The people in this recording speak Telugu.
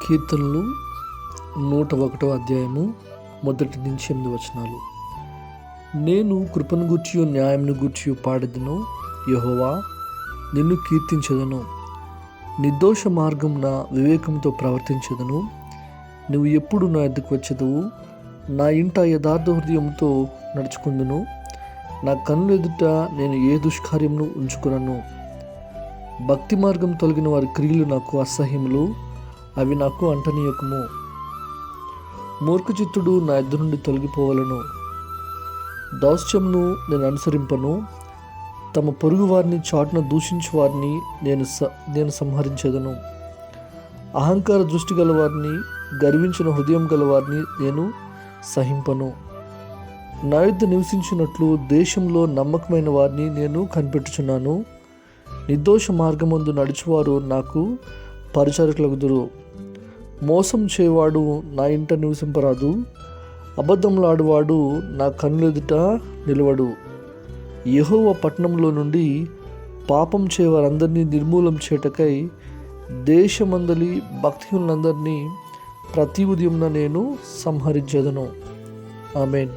కీర్తనలు 101 అధ్యాయము 1-8 నేను కృపను గూర్చియు న్యాయమును గూర్చియు పాడెదను. యెహోవా, నిన్ను కీర్తించెదను. నిర్దోష మార్గమున వివేకంతో ప్రవర్తించెదను. నువ్వు ఎప్పుడు నా యొద్దకు వచ్చెదవు? నా ఇంట యథార్థ హృదయంతో నడుచుకుందును. నా కన్నుల ఎదుట నేను ఏ దుష్కార్యమును ఉంచుకొనను. భక్తి మార్గం తొలగిన వారి క్రియలు నాకు అసహ్యములు, అవి నాకు అంటనీయకము. మూర్ఖచిత్తుడు నా యొద్ద నుండి తొలగిపోవలను. దౌష్ట్యమును నేను అనుసరింపను. తమ పొరుగు వారిని చాటున దూషించు వారిని నేను సంహరించెదను. అహంకార దృష్టి గలవారిని, గర్వించిన హృదయం గలవారిని నేను సహింపను. నా యొద్ద నివసించినట్లు దేశంలో నమ్మకమైన వారిని నేను కనిపెట్టుచున్నాను. నిర్దోష మార్గమందు నడుచువారు నాకు పరిచారకులగుదురు. మోసం చేయవాడు నా ఇంట నివసింపరాదు. అబద్ధములాడువాడు నా కన్నులెదుట నిలవడు. యెహోవా పట్టణంలో నుండి పాపం చేయవారందరినీ నిర్మూలం చేయుటకై దేశమందలి భక్తిహీనులందరినీ ప్రతి ఉదయమున నేను సంహరించెదను. ఆమేన్.